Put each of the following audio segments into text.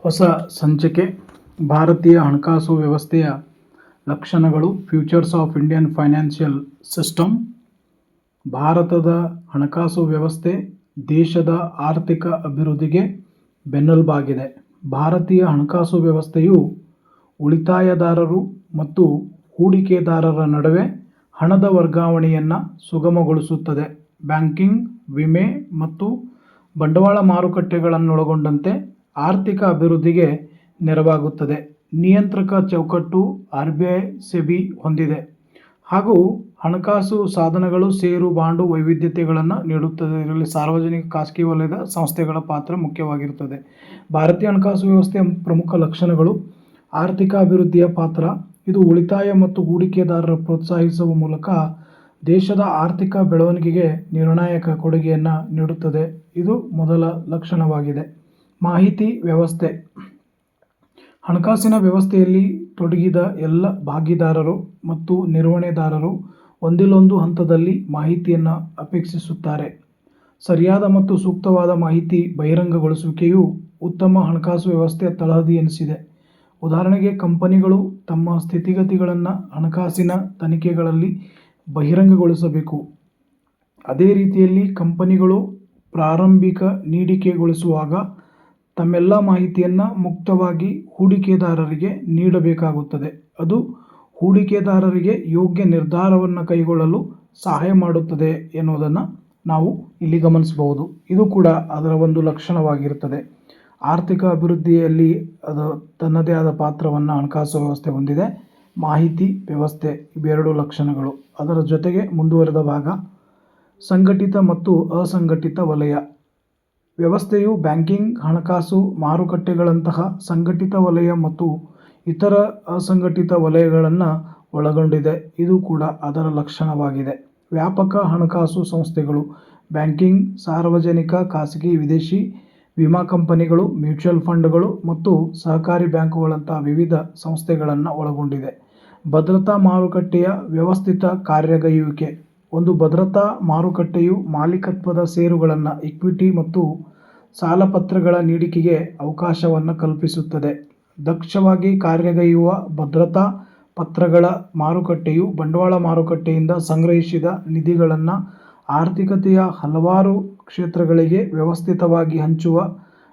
ಹೊಸ ಸಂಚಿಕೆ ಭಾರತೀಯ ಹಣಕಾಸು ವ್ಯವಸ್ಥೆಯ ಲಕ್ಷಣಗಳು futures of Indian financial system. ಭಾರತದ ಹಣಕಾಸು ವ್ಯವಸ್ಥೆ ದೇಶದ ಆರ್ಥಿಕ ಅಭಿವೃದ್ಧಿಗೆ ಬೆನ್ನೆಲುಬಾಗಿದೆ. ಭಾರತೀಯ ಹಣಕಾಸು ವ್ಯವಸ್ಥೆಯು ಉಳಿತಾಯದಾರರು ಮತ್ತು ಹೂಡಿಕೆದಾರರ ನಡುವೆ ಹಣದ ವರ್ಗಾವಣೆಯನ್ನು ಸುಗಮಗೊಳಿಸುತ್ತದೆ. ಬ್ಯಾಂಕಿಂಗ್, ವಿಮೆ ಮತ್ತು ಬಂಡವಾಳ ಮಾರುಕಟ್ಟೆಗಳನ್ನೊಳಗೊಂಡಂತೆ ಆರ್ಥಿಕ ಅಭಿವೃದ್ಧಿಗೆ ನೆರವಾಗುತ್ತದೆ. ನಿಯಂತ್ರಕ ಚೌಕಟ್ಟು RBI ಸೆಬಿ ಹೊಂದಿದೆ ಹಾಗೂ ಹಣಕಾಸು ಸಾಧನಗಳು ಷೇರು ಬಾಂಡು ವೈವಿಧ್ಯತೆಗಳನ್ನು ನೀಡುತ್ತದೆ. ಇದರಲ್ಲಿ ಸಾರ್ವಜನಿಕ ಖಾಸಗಿ ವಲಯದ ಸಂಸ್ಥೆಗಳ ಪಾತ್ರ ಮುಖ್ಯವಾಗಿರುತ್ತದೆ. ಭಾರತೀಯ ಹಣಕಾಸು ವ್ಯವಸ್ಥೆಯ ಪ್ರಮುಖ ಲಕ್ಷಣಗಳು: ಆರ್ಥಿಕ ಅಭಿವೃದ್ಧಿಯ ಪಾತ್ರ. ಇದು ಉಳಿತಾಯ ಮತ್ತು ಹೂಡಿಕೆದಾರರ ಪ್ರೋತ್ಸಾಹಿಸುವ ಮೂಲಕ ದೇಶದ ಆರ್ಥಿಕ ಬೆಳವಣಿಗೆಗೆ ನಿರ್ಣಾಯಕ ಕೊಡುಗೆಯನ್ನು ನೀಡುತ್ತದೆ. ಇದು ಮೊದಲ ಲಕ್ಷಣವಾಗಿದೆ. ಮಾಹಿತಿ ವ್ಯವಸ್ಥೆ. ಹಣಕಾಸಿನ ವ್ಯವಸ್ಥೆಯಲ್ಲಿ ತೊಡಗಿದ ಎಲ್ಲ ಭಾಗಿದಾರರು ಮತ್ತು ನಿರ್ವಹಣೆದಾರರು ಒಂದಿಲ್ಲೊಂದು ಹಂತದಲ್ಲಿ ಮಾಹಿತಿಯನ್ನು ಅಪೇಕ್ಷಿಸುತ್ತಾರೆ. ಸರಿಯಾದ ಮತ್ತು ಸೂಕ್ತವಾದ ಮಾಹಿತಿ ಬಹಿರಂಗಗೊಳಿಸುವಿಕೆಯು ಉತ್ತಮ ಹಣಕಾಸು ವ್ಯವಸ್ಥೆಯ ತಳಹದಿ ಎನಿಸಿದೆ. ಉದಾಹರಣೆಗೆ, ಕಂಪನಿಗಳು ತಮ್ಮ ಸ್ಥಿತಿಗತಿಗಳನ್ನು ಹಣಕಾಸಿನ ತನಿಖೆಗಳಲ್ಲಿ ಬಹಿರಂಗಗೊಳಿಸಬೇಕು. ಅದೇ ರೀತಿಯಲ್ಲಿ ಕಂಪನಿಗಳು ಪ್ರಾರಂಭಿಕ ನೀಡಿಕೆಗೊಳಿಸುವಾಗ ತಮ್ಮೆಲ್ಲ ಮಾಹಿತಿಯನ್ನು ಮುಕ್ತವಾಗಿ ಹೂಡಿಕೆದಾರರಿಗೆ ನೀಡಬೇಕಾಗುತ್ತದೆ. ಅದು ಹೂಡಿಕೆದಾರರಿಗೆ ಯೋಗ್ಯ ನಿರ್ಧಾರವನ್ನು ಕೈಗೊಳ್ಳಲು ಸಹಾಯ ಮಾಡುತ್ತದೆ ಎನ್ನುವುದನ್ನು ನಾವು ಇಲ್ಲಿ ಗಮನಿಸಬಹುದು. ಇದು ಕೂಡ ಅದರ ಒಂದು ಲಕ್ಷಣವಾಗಿರುತ್ತದೆ. ಆರ್ಥಿಕ ಅಭಿವೃದ್ಧಿಯಲ್ಲಿ ಅದು ತನ್ನದೇ ಆದ ಪಾತ್ರವನ್ನು ಹಣಕಾಸು ವ್ಯವಸ್ಥೆ ಹೊಂದಿದೆ. ಮಾಹಿತಿ ವ್ಯವಸ್ಥೆ ಇವೆರಡು ಲಕ್ಷಣಗಳು. ಅದರ ಜೊತೆಗೆ ಮುಂದುವರೆದ ಭಾಗ ಸಂಘಟಿತ ಮತ್ತು ಅಸಂಘಟಿತ ವಲಯ. ವ್ಯವಸ್ಥೆಯು ಬ್ಯಾಂಕಿಂಗ್, ಹಣಕಾಸು ಮಾರುಕಟ್ಟೆಗಳಂತಹ ಸಂಘಟಿತ ವಲಯ ಮತ್ತು ಇತರ ಅಸಂಘಟಿತ ವಲಯಗಳನ್ನು ಒಳಗೊಂಡಿದೆ. ಇದು ಕೂಡ ಅದರ ಲಕ್ಷಣವಾಗಿದೆ. ವ್ಯಾಪಕ ಹಣಕಾಸು ಸಂಸ್ಥೆಗಳು ಬ್ಯಾಂಕಿಂಗ್, ಸಾರ್ವಜನಿಕ, ಖಾಸಗಿ, ವಿದೇಶಿ ವಿಮಾ ಕಂಪನಿಗಳು, ಮ್ಯೂಚುವಲ್ ಫಂಡ್ಗಳು ಮತ್ತು ಸಹಕಾರಿ ಬ್ಯಾಂಕುಗಳಂತಹ ವಿವಿಧ ಸಂಸ್ಥೆಗಳನ್ನು ಒಳಗೊಂಡಿದೆ. ಭದ್ರತಾ ಮಾರುಕಟ್ಟೆಯ ವ್ಯವಸ್ಥಿತ ಕಾರ್ಯಗೈಯುವಿಕೆ. ಒಂದು ಭದ್ರತಾ ಮಾರುಕಟ್ಟೆಯು ಮಾಲೀಕತ್ವದ ಷೇರುಗಳನ್ನು, ಇಕ್ವಿಟಿ ಮತ್ತು ಸಾಲಪತ್ರಗಳ ನೀಡಿಕೆಗೆ ಅವಕಾಶವನ್ನು ಕಲ್ಪಿಸುತ್ತದೆ. ದಕ್ಷವಾಗಿ ಕಾರ್ಯಗೈಯುವ ಭದ್ರತಾ ಪತ್ರಗಳ ಮಾರುಕಟ್ಟೆಯು ಬಂಡವಾಳ ಮಾರುಕಟ್ಟೆಯಿಂದ ಸಂಗ್ರಹಿಸಿದ ನಿಧಿಗಳನ್ನು ಆರ್ಥಿಕತೆಯ ಹಲವಾರು ಕ್ಷೇತ್ರಗಳಿಗೆ ವ್ಯವಸ್ಥಿತವಾಗಿ ಹಂಚುವ,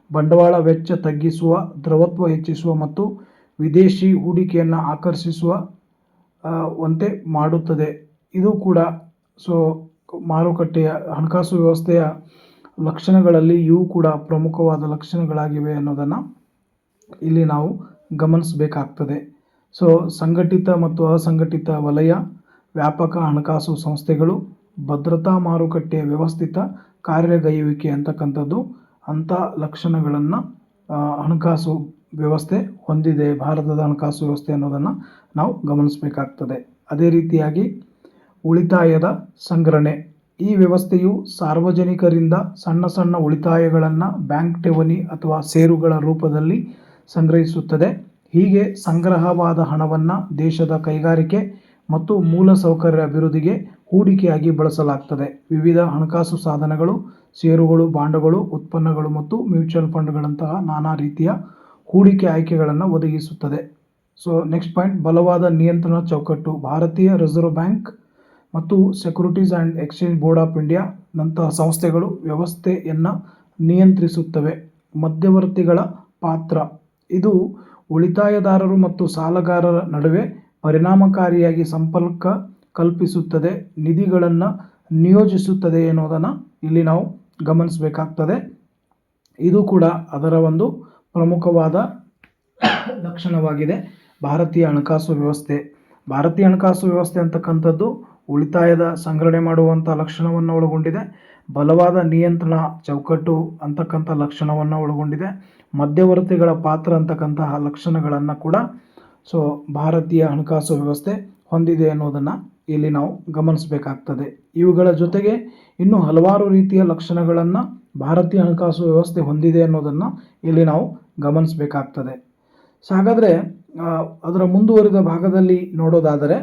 ಬಂಡವಾಳ ವೆಚ್ಚ ತಗ್ಗಿಸುವ, ದ್ರವತ್ವ ಹೆಚ್ಚಿಸುವ ಮತ್ತು ವಿದೇಶಿ ಹೂಡಿಕೆಯನ್ನು ಆಕರ್ಷಿಸುವ ವಂತೆ ಮಾಡುತ್ತದೆ. ಇದು ಕೂಡ ಮಾರುಕಟ್ಟೆಯ ಹಣಕಾಸು ವ್ಯವಸ್ಥೆಯ ಲಕ್ಷಣಗಳಲ್ಲಿ ಇವು ಕೂಡ ಪ್ರಮುಖವಾದ ಲಕ್ಷಣಗಳಾಗಿವೆ ಅನ್ನೋದನ್ನು ಇಲ್ಲಿ ನಾವು ಗಮನಿಸಬೇಕಾಗ್ತದೆ. ಸಂಘಟಿತ ಮತ್ತು ಅಸಂಘಟಿತ ವಲಯ, ವ್ಯಾಪಕ ಹಣಕಾಸು ಸಂಸ್ಥೆಗಳು, ಭದ್ರತಾ ಮಾರುಕಟ್ಟೆಯ ವ್ಯವಸ್ಥಿತ ಕಾರ್ಯಗೈಯುವಿಕೆ ಅಂತಕ್ಕಂಥದ್ದು ಅಂಥ ಲಕ್ಷಣಗಳನ್ನು ಹಣಕಾಸು ವ್ಯವಸ್ಥೆ ಹೊಂದಿದೆ. ಭಾರತದ ಹಣಕಾಸು ವ್ಯವಸ್ಥೆ ಅನ್ನೋದನ್ನು ನಾವು ಗಮನಿಸಬೇಕಾಗ್ತದೆ. ಅದೇ ರೀತಿಯಾಗಿ ಉಳಿತಾಯದ ಸಂಗ್ರಹಣೆ. ಈ ವ್ಯವಸ್ಥೆಯು ಸಾರ್ವಜನಿಕರಿಂದ ಸಣ್ಣ ಸಣ್ಣ ಉಳಿತಾಯಗಳನ್ನು ಬ್ಯಾಂಕ್ ಠೇವಣಿ ಅಥವಾ ಷೇರುಗಳ ರೂಪದಲ್ಲಿ ಸಂಗ್ರಹಿಸುತ್ತದೆ. ಹೀಗೆ ಸಂಗ್ರಹವಾದ ಹಣವನ್ನು ದೇಶದ ಕೈಗಾರಿಕೆ ಮತ್ತು ಮೂಲಸೌಕರ್ಯ ಅಭಿವೃದ್ಧಿಗೆ ಹೂಡಿಕೆಯಾಗಿ ಬಳಸಲಾಗ್ತದೆ. ವಿವಿಧ ಹಣಕಾಸು ಸಾಧನಗಳು, ಷೇರುಗಳು, ಬಾಂಡುಗಳು, ಉತ್ಪನ್ನಗಳು ಮತ್ತು ಮ್ಯೂಚುವಲ್ ಫಂಡ್ಗಳಂತಹ ನಾನಾ ರೀತಿಯ ಹೂಡಿಕೆ ಆಯ್ಕೆಗಳನ್ನು ಒದಗಿಸುತ್ತದೆ. ನೆಕ್ಸ್ಟ್ ಪಾಯಿಂಟ್, ಬಲವಾದ ನಿಯಂತ್ರಣ ಚೌಕಟ್ಟು. ಭಾರತೀಯ ರಿಸರ್ವ್ ಬ್ಯಾಂಕ್ ಮತ್ತು securities and exchange board of India ನಂತಹ ಸಂಸ್ಥೆಗಳು ವ್ಯವಸ್ಥೆಯನ್ನು ನಿಯಂತ್ರಿಸುತ್ತವೆ. ಮಧ್ಯವರ್ತಿಗಳ ಪಾತ್ರ. ಇದು ಉಳಿತಾಯದಾರರು ಮತ್ತು ಸಾಲಗಾರರ ನಡುವೆ ಪರಿಣಾಮಕಾರಿಯಾಗಿ ಸಂಪರ್ಕ ಕಲ್ಪಿಸುತ್ತದೆ, ನಿಧಿಗಳನ್ನು ನಿಯೋಜಿಸುತ್ತದೆ ಎನ್ನುವುದನ್ನು ಇಲ್ಲಿ ನಾವು ಗಮನಿಸಬೇಕಾಗ್ತದೆ. ಇದು ಕೂಡ ಅದರ ಒಂದು ಪ್ರಮುಖವಾದ ಲಕ್ಷಣವಾಗಿದೆ. ಭಾರತೀಯ ಹಣಕಾಸು ವ್ಯವಸ್ಥೆ. ಭಾರತೀಯ ಹಣಕಾಸು ವ್ಯವಸ್ಥೆ ಅಂತಕ್ಕಂಥದ್ದು ಉಳಿತಾಯದ ಸಂಗ್ರಹಣೆ ಮಾಡುವಂಥ ಲಕ್ಷಣವನ್ನು ಒಳಗೊಂಡಿದೆ. ಬಲವಾದ ನಿಯಂತ್ರಣ ಚೌಕಟ್ಟು ಅಂತಕ್ಕಂಥ ಲಕ್ಷಣವನ್ನು ಒಳಗೊಂಡಿದೆ. ಮಧ್ಯವರ್ತಿಗಳ ಪಾತ್ರ ಅಂತಕ್ಕಂತಹ ಲಕ್ಷಣಗಳನ್ನು ಕೂಡ ಭಾರತೀಯ ಹಣಕಾಸು ವ್ಯವಸ್ಥೆ ಹೊಂದಿದೆ ಅನ್ನೋದನ್ನು ಇಲ್ಲಿ ನಾವು ಗಮನಿಸಬೇಕಾಗ್ತದೆ. ಇವುಗಳ ಜೊತೆಗೆ ಇನ್ನೂ ಹಲವಾರು ರೀತಿಯ ಲಕ್ಷಣಗಳನ್ನು ಭಾರತೀಯ ಹಣಕಾಸು ವ್ಯವಸ್ಥೆ ಹೊಂದಿದೆ ಅನ್ನೋದನ್ನು ಇಲ್ಲಿ ನಾವು ಗಮನಿಸಬೇಕಾಗ್ತದೆ. ಹಾಗಾದರೆ ಅದರ ಮುಂದುವರಿದ ಭಾಗದಲ್ಲಿ ನೋಡೋದಾದರೆ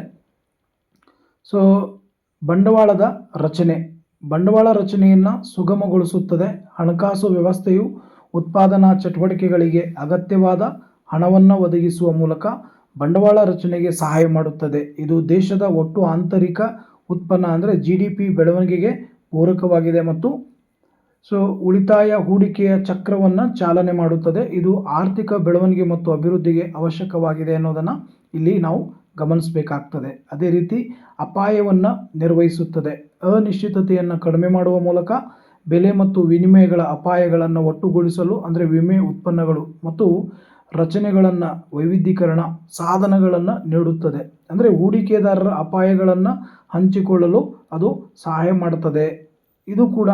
ಬಂಡವಾಳದ ರಚನೆ. ಬಂಡವಾಳ ರಚನೆಯನ್ನು ಸುಗಮಗೊಳಿಸುತ್ತದೆ. ಹಣಕಾಸು ವ್ಯವಸ್ಥೆಯು ಉತ್ಪಾದನಾ ಚಟುವಟಿಕೆಗಳಿಗೆ ಅಗತ್ಯವಾದ ಹಣವನ್ನು ಒದಗಿಸುವ ಮೂಲಕ ಬಂಡವಾಳ ರಚನೆಗೆ ಸಹಾಯ ಮಾಡುತ್ತದೆ. ಇದು ದೇಶದ ಒಟ್ಟು ಆಂತರಿಕ ಉತ್ಪನ್ನ ಅಂದರೆ GDP ಬೆಳವಣಿಗೆಗೆ ಪೂರಕವಾಗಿದೆ ಮತ್ತು ಉಳಿತಾಯ ಹೂಡಿಕೆಯ ಚಕ್ರವನ್ನು ಚಾಲನೆ ಮಾಡುತ್ತದೆ. ಇದು ಆರ್ಥಿಕ ಬೆಳವಣಿಗೆ ಮತ್ತು ಅಭಿವೃದ್ಧಿಗೆ ಅವಶ್ಯಕವಾಗಿದೆ ಅನ್ನೋದನ್ನು ಇಲ್ಲಿ ನಾವು ಗಮನಿಸಬೇಕಾಗ್ತದೆ. ಅದೇ ರೀತಿ ಅಪಾಯವನ್ನು ನಿರ್ವಹಿಸುತ್ತದೆ. ಅನಿಶ್ಚಿತತೆಯನ್ನು ಕಡಿಮೆ ಮಾಡುವ ಮೂಲಕ ಬೆಲೆ ಮತ್ತು ವಿನಿಮಯಗಳ ಅಪಾಯಗಳನ್ನು ಒಟ್ಟುಗೂಡಿಸಲು ಅಂದರೆ ವಿಮೆ ಉತ್ಪನ್ನಗಳು ಮತ್ತು ರಚನೆಗಳನ್ನು ವೈವಿಧ್ಯೀಕರಣ ಸಾಧನಗಳನ್ನು ನೀಡುತ್ತದೆ. ಅಂದರೆ ಹೂಡಿಕೆದಾರರ ಅಪಾಯಗಳನ್ನು ಹಂಚಿಕೊಳ್ಳಲು ಅದು ಸಹಾಯ ಮಾಡುತ್ತದೆ. ಇದು ಕೂಡ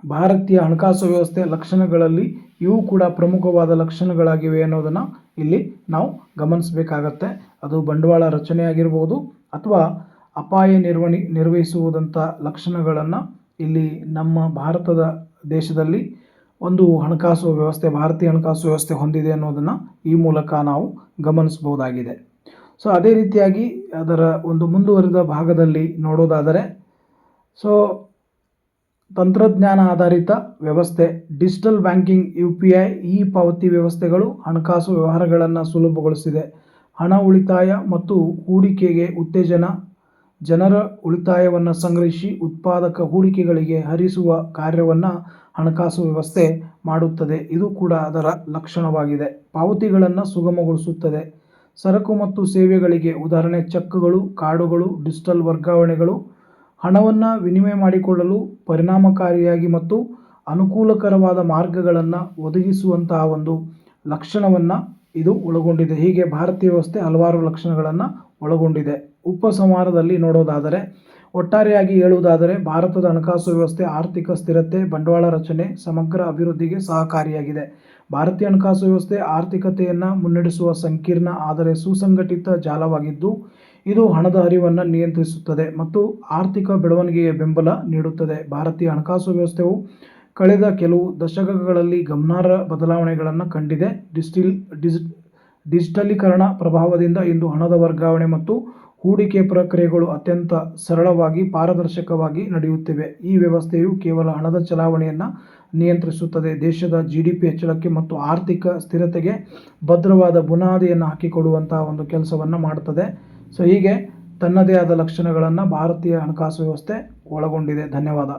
ಭಾರತೀಯ ಹಣಕಾಸು ವ್ಯವಸ್ಥೆಯ ಲಕ್ಷಣಗಳಲ್ಲಿ ಇವು ಕೂಡ ಪ್ರಮುಖವಾದ ಲಕ್ಷಣಗಳಾಗಿವೆ ಅನ್ನೋದನ್ನು ಇಲ್ಲಿ ನಾವು ಗಮನಿಸಬೇಕಾಗತ್ತೆ. ಅದು ಬಂಡವಾಳ ರಚನೆ ಆಗಿರ್ಬೋದು ಅಥವಾ ಅಪಾಯ ನಿರ್ವಹಿಸುವುದಂಥ ಲಕ್ಷಣಗಳನ್ನು ಇಲ್ಲಿ ನಮ್ಮ ಭಾರತದ ದೇಶದಲ್ಲಿ ಒಂದು ಹಣಕಾಸು ವ್ಯವಸ್ಥೆ ಭಾರತೀಯ ಹಣಕಾಸು ವ್ಯವಸ್ಥೆ ಹೊಂದಿದೆ ಅನ್ನೋದನ್ನು ಈ ಮೂಲಕ ನಾವು ಗಮನಿಸಬಹುದಾಗಿದೆ. ಅದೇ ರೀತಿಯಾಗಿ ಅದರ ಒಂದು ಮುಂದುವರಿದ ಭಾಗದಲ್ಲಿ ನೋಡೋದಾದರೆ ತಂತ್ರಜ್ಞಾನ ಆಧಾರಿತ ವ್ಯವಸ್ಥೆ, ಡಿಜಿಟಲ್ ಬ್ಯಾಂಕಿಂಗ್, UPI, ಇ ಪಾವತಿ ವ್ಯವಸ್ಥೆಗಳು ಹಣಕಾಸು ವ್ಯವಹಾರಗಳನ್ನು ಸುಲಭಗೊಳಿಸಿದೆ. ಹಣ ಉಳಿತಾಯ ಮತ್ತು ಹೂಡಿಕೆಗೆ ಉತ್ತೇಜನ, ಜನರ ಉಳಿತಾಯವನ್ನು ಸಂಗ್ರಹಿಸಿ ಉತ್ಪಾದಕ ಹೂಡಿಕೆಗಳಿಗೆ ಹರಿಸುವ ಕಾರ್ಯವನ್ನು ಹಣಕಾಸು ವ್ಯವಸ್ಥೆ ಮಾಡುತ್ತದೆ. ಇದು ಕೂಡ ಅದರ ಲಕ್ಷಣವಾಗಿದೆ. ಪಾವತಿಗಳನ್ನು ಸುಗಮಗೊಳಿಸುತ್ತದೆ. ಸರಕು ಮತ್ತು ಸೇವೆಗಳಿಗೆ ಉದಾಹರಣೆ ಚೆಕ್ಗಳು, ಕಾರ್ಡುಗಳು, ಡಿಜಿಟಲ್ ವರ್ಗಾವಣೆಗಳು ಹಣವನ್ನು ವಿನಿಮಯ ಮಾಡಿಕೊಳ್ಳಲು ಪರಿಣಾಮಕಾರಿಯಾಗಿ ಮತ್ತು ಅನುಕೂಲಕರವಾದ ಮಾರ್ಗಗಳನ್ನು ಒದಗಿಸುವಂತಹ ಒಂದು ಲಕ್ಷಣವನ್ನು ಇದು ಒಳಗೊಂಡಿದೆ. ಹೀಗೆ ಭಾರತೀಯ ವ್ಯವಸ್ಥೆ ಹಲವಾರು ಲಕ್ಷಣಗಳನ್ನು ಒಳಗೊಂಡಿದೆ. ಉಪಸಂಹಾರದಲ್ಲಿ ನೋಡೋದಾದರೆ ಒಟ್ಟಾರೆಯಾಗಿ ಹೇಳುವುದಾದರೆ ಭಾರತದ ಹಣಕಾಸು ವ್ಯವಸ್ಥೆ ಆರ್ಥಿಕ ಸ್ಥಿರತೆ, ಬಂಡವಾಳ ರಚನೆ, ಸಮಗ್ರ ಅಭಿವೃದ್ಧಿಗೆ ಸಹಕಾರಿಯಾಗಿದೆ. ಭಾರತೀಯ ಹಣಕಾಸು ವ್ಯವಸ್ಥೆ ಆರ್ಥಿಕತೆಯನ್ನು ಮುನ್ನಡೆಸುವ ಸಂಕೀರ್ಣ ಆದರೆ ಸುಸಂಘಟಿತ ಜಾಲವಾಗಿದ್ದು ಇದು ಹಣದ ಹರಿವನ್ನು ನಿಯಂತ್ರಿಸುತ್ತದೆ ಮತ್ತು ಆರ್ಥಿಕ ಬೆಳವಣಿಗೆಗೆ ಬೆಂಬಲ ನೀಡುತ್ತದೆ. ಭಾರತೀಯ ಹಣಕಾಸು ವ್ಯವಸ್ಥೆಯು ಕಳೆದ ಕೆಲವು ದಶಕಗಳಲ್ಲಿ ಗಮನಾರ್ಹ ಬದಲಾವಣೆಗಳನ್ನು ಕಂಡಿದೆ. ಡಿಜಿಟಲೀಕರಣ ಪ್ರಭಾವದಿಂದ ಇಂದು ಹಣದ ವರ್ಗಾವಣೆ ಮತ್ತು ಹೂಡಿಕೆ ಪ್ರಕ್ರಿಯೆಗಳು ಅತ್ಯಂತ ಸರಳವಾಗಿ, ಪಾರದರ್ಶಕವಾಗಿ ನಡೆಯುತ್ತಿವೆ. ಈ ವ್ಯವಸ್ಥೆಯು ಕೇವಲ ಹಣದ ಚಲಾವಣೆಯನ್ನು ನಿಯಂತ್ರಿಸುತ್ತದೆ, ದೇಶದ GDP ಹೆಚ್ಚಳಕ್ಕೆ ಮತ್ತು ಆರ್ಥಿಕ ಸ್ಥಿರತೆಗೆ ಭದ್ರವಾದ ಬುನಾದಿಯನ್ನು ಹಾಕಿಕೊಡುವಂತಹ ಒಂದು ಕೆಲಸವನ್ನು ಮಾಡುತ್ತದೆ. ಹೀಗೆ ತನ್ನದೇ ಆದ ಲಕ್ಷಣಗಳನ್ನು ಭಾರತೀಯ ಹಣಕಾಸು ವ್ಯವಸ್ಥೆ ಒಳಗೊಂಡಿದೆ. ಧನ್ಯವಾದ.